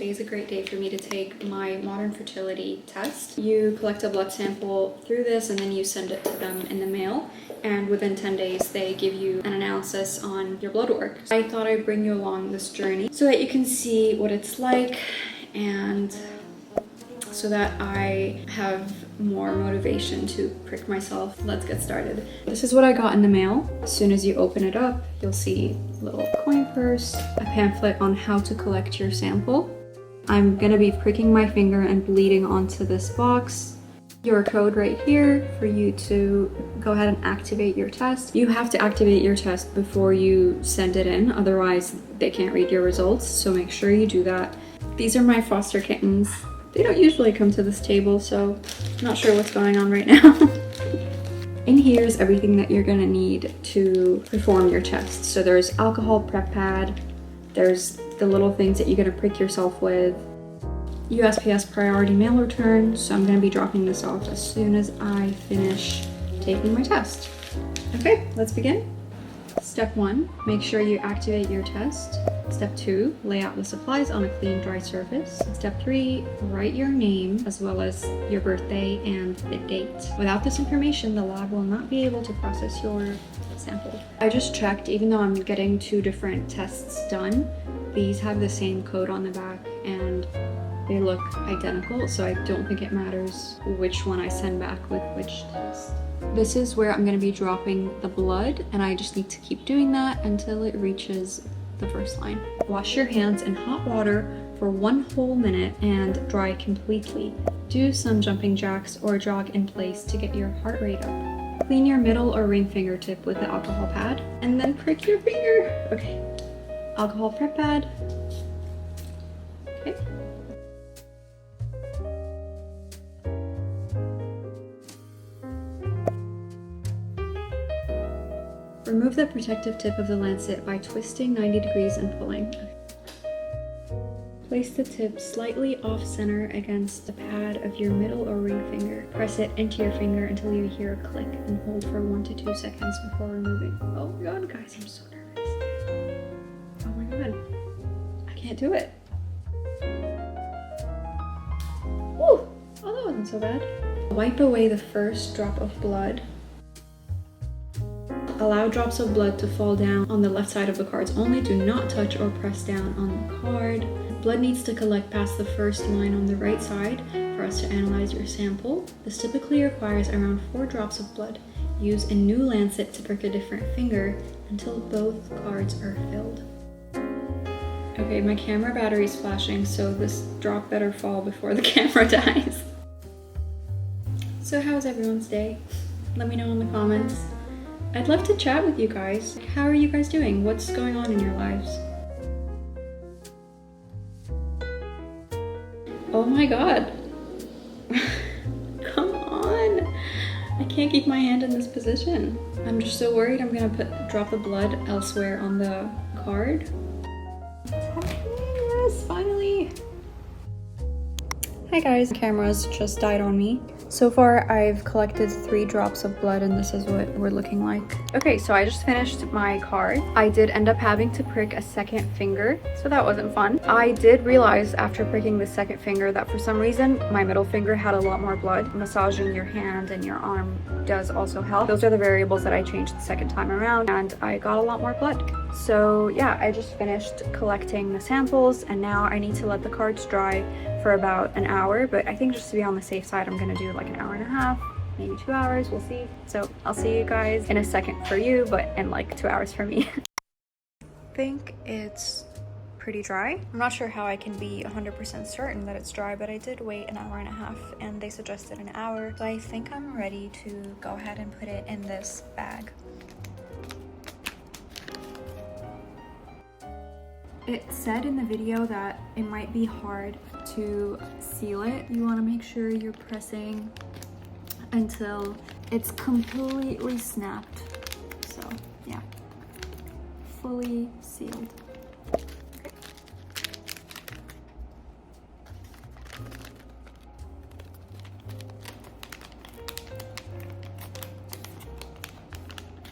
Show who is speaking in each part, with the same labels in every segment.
Speaker 1: today's a great day for me to take my Modern Fertility test. You collect a blood sample through this and then you send it to them in the mail. And within 10 days, they give you an analysis on your blood work. I thought I'd bring you along this journey so that you can see what it's like and so that I have more motivation to prick myself. Let's get started. This is what I got in the mail. As soon as you open it up, you'll see a little coin purse, a pamphlet on how to collect your sample. I'm gonna be pricking my finger and bleeding onto this box. Your code right here for you to go ahead and activate your test. You have to activate your test before you send it in, otherwise they can't read your results, so make sure you do that. These are my foster kittens. They don't usually come to this table, so I'm not sure what's going on right now. In here is everything that you're gonna need to perform your test. So there's alcohol prep pad, there's the little things that you're gonna prick yourself with, USPS priority mail return, so I'm gonna be dropping this off as soon as I finish taking my test. Okay, let's begin. Step 1, make sure you activate your test. Step 2, lay out the supplies on a clean, dry surface. Step 3, write your name as well as your birthday and the date. Without this information, the lab will not be able to process your sample. I just checked, even though I'm getting 2 different tests done, these have the same code on the back and they look identical, so I don't think it matters which one I send back with which test. This is where I'm going to be dropping the blood, and I just need to keep doing that until it reaches the first line. Wash your hands in hot water for 1 whole minute and dry completely. Do some jumping jacks or jog in place to get your heart rate up. Clean your middle or ring fingertip with the alcohol pad, and then prick your finger. Okay, alcohol prep pad. Okay. Remove the protective tip of the lancet by twisting 90 degrees and pulling. Place the tip slightly off-center against the pad of your middle or ring finger. Press it into your finger until you hear a click and hold for 1 to 2 seconds before removing. Oh my god, guys, I'm so nervous. Oh my god, I can't do it. Woo! Oh, that wasn't so bad. Wipe away the first drop of blood. Allow drops of blood to fall down on the left side of the cards only. Do not touch or press down on the card. Blood needs to collect past the first line on the right side for us to analyze your sample. This typically requires around 4 drops of blood. Use a new lancet to prick a different finger until both cards are filled. Okay, my camera battery is flashing, so this drop better fall before the camera dies. So how's everyone's day? Let me know in the comments. I'd love to chat with you guys. How are you guys doing? What's going on in your lives? Oh my god. Come on. I can't keep my hand in this position. I'm just so worried I'm gonna drop the blood elsewhere on the card. Yes, finally. Hi guys, the camera's just died on me. So far, I've collected 3 drops of blood and this is what we're looking like. Okay, so I just finished my card. I did end up having to prick a second finger, so that wasn't fun. I did realize after pricking the second finger that for some reason, my middle finger had a lot more blood. Massaging your hand and your arm does also help. Those are the variables that I changed the second time around and I got a lot more blood. So yeah, I just finished collecting the samples and now I need to let the cards dry for about an hour, but I think just to be on the safe side, I'm gonna do like an hour and a half, maybe 2 hours, we'll see. So I'll see you guys in a second for you, but in like 2 hours for me. I think it's pretty dry. I'm not sure how I can be 100% certain that it's dry, but I did wait an hour and a half and they suggested an hour. So I think I'm ready to go ahead and put it in this bag. It said in the video that it might be hard to seal it. You want to make sure you're pressing until it's completely snapped. So yeah, fully sealed. Okay.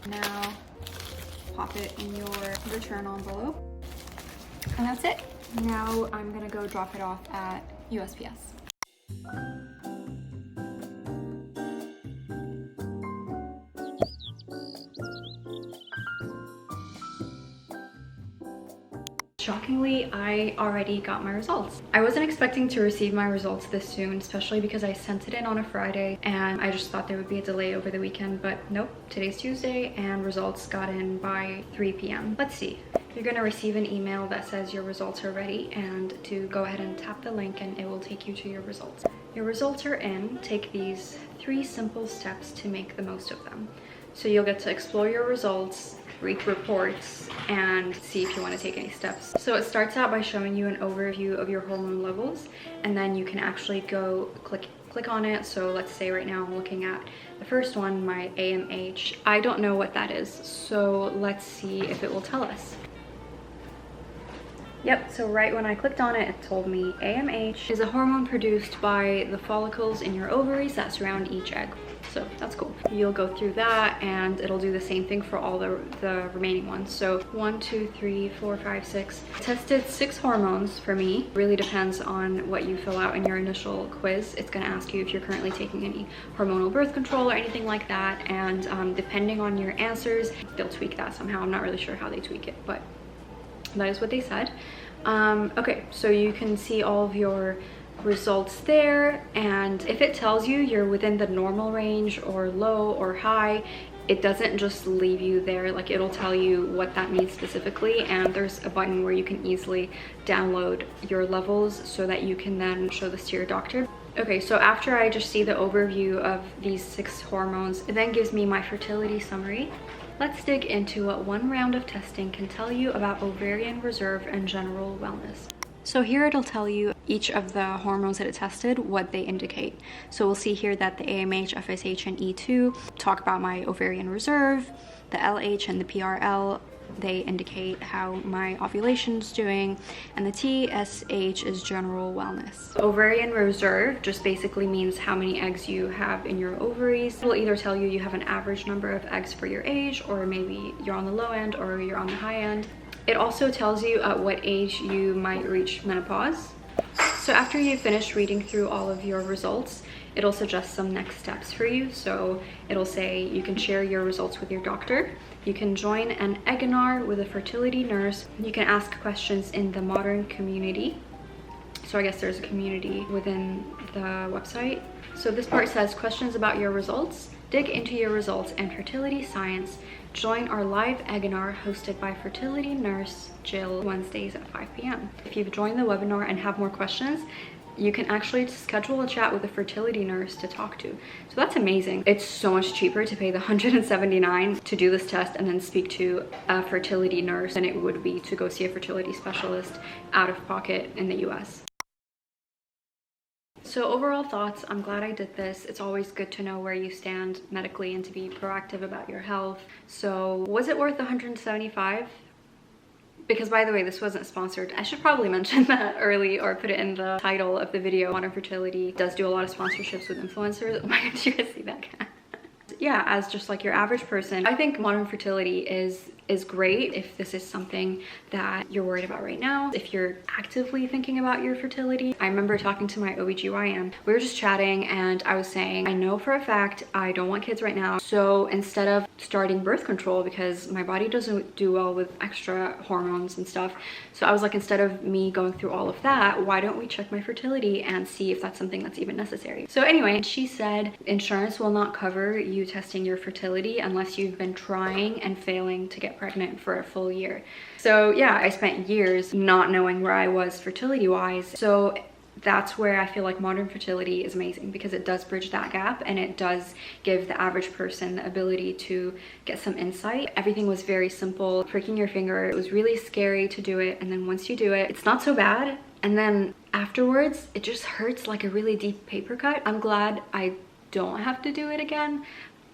Speaker 1: Now pop it in your return envelope. And that's it. Now I'm gonna go drop it off at USPS. Shockingly, I already got my results. I wasn't expecting to receive my results this soon, especially because I sent it in on a Friday and I just thought there would be a delay over the weekend, but nope, today's Tuesday and results got in by 3 p.m. Let's see. You're gonna receive an email that says your results are ready and to go ahead and tap the link and it will take you to your results. Your results are in. Take these 3 simple steps to make the most of them. So you'll get to explore your results, read reports, and see if you want to take any steps. So it starts out by showing you an overview of your hormone levels, and then you can actually go click on it. So let's say right now I'm looking at the first one, my AMH. I don't know what that is, so let's see if it will tell us. Yep, so right when I clicked on it, it told me AMH is a hormone produced by the follicles in your ovaries that surround each egg. So that's cool. You'll go through that and it'll do the same thing for all the remaining ones. So 1, 2, 3, 4, 5, 6. Tested 6 hormones for me. Really depends on what you fill out in your initial quiz. It's gonna ask you if you're currently taking any hormonal birth control or anything like that. And depending on your answers, they'll tweak that somehow. I'm not really sure how they tweak it, but that is what they said. Okay, so you can see all of your results there, and if it tells you you're within the normal range or low or high, it doesn't just leave you there. Like, it'll tell you what that means specifically, and there's a button where you can easily download your levels so that you can then show this to your doctor. Okay, so after I just see the overview of these 6 hormones, it then gives me my fertility summary. Let's dig into what one round of testing can tell you about ovarian reserve and general wellness. So here it'll tell you each of the hormones that it tested, what they indicate. So we'll see here that the AMH, FSH, and E2 talk about my ovarian reserve. The LH and the PRL, they indicate how my ovulation's doing, and the TSH is general wellness. Ovarian reserve just basically means how many eggs you have in your ovaries. It'll either tell you you have an average number of eggs for your age, or maybe you're on the low end or you're on the high end. It also tells you at what age you might reach menopause. So after you finish reading through all of your results, it'll suggest some next steps for you. So it'll say you can share your results with your doctor. You can join an webinar with a fertility nurse. You can ask questions in the Modern community. So I guess there's a community within the website. So this part says questions about your results. Dig into your results and fertility science. Join our live webinar hosted by fertility nurse Jill, Wednesdays at 5 p.m. If you've joined the webinar and have more questions, you can actually schedule a chat with a fertility nurse to talk to. So that's amazing. It's so much cheaper to pay the $179 to do this test and then speak to a fertility nurse than it would be to go see a fertility specialist out of pocket in the US. So overall thoughts, I'm glad I did this. It's always good to know where you stand medically and to be proactive about your health. So was it worth $175? Because by the way, this wasn't sponsored. I should probably mention that early or put it in the title of the video. Modern Fertility does do a lot of sponsorships with influencers. Oh my god, did you guys see that cat? Yeah, as just like your average person, I think Modern Fertility is great if this is something that you're worried about right now. If you're actively thinking about your fertility. I remember talking to my OBGYN. We were just chatting and I was saying, I know for a fact I don't want kids right now. So instead of starting birth control, because my body doesn't do well with extra hormones and stuff. So I was like, instead of me going through all of that, why don't we check my fertility and see if that's something that's even necessary? So anyway, she said insurance will not cover you testing your fertility unless you've been trying and failing to get pregnant for a full year. So yeah, I spent years not knowing where I was fertility wise. So that's where I feel like Modern Fertility is amazing, because it does bridge that gap and it does give the average person the ability to get some insight. Everything was very simple. Pricking your finger, it was really scary to do it, and then once you do it, it's not so bad, and then afterwards it just hurts like a really deep paper cut. I'm glad I don't have to do it again,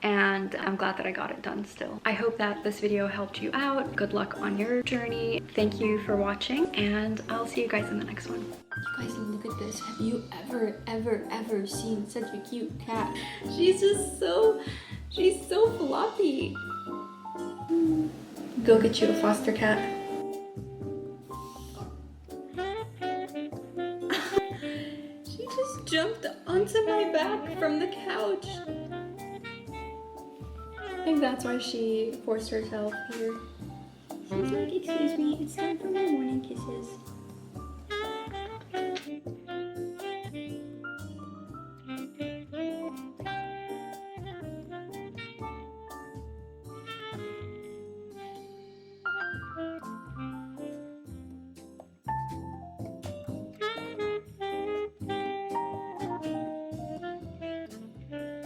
Speaker 1: and I'm glad that I got it done still. I hope that this video helped you out. Good luck on your journey. Thank you for watching, and I'll see you guys in the next one.
Speaker 2: You guys, look at this. Have you ever seen such a cute cat? She's so floppy. Go get you a foster cat.
Speaker 1: jumped onto my back from the couch. I think that's why she forced herself here. She's like, excuse me, it's time for my morning kisses.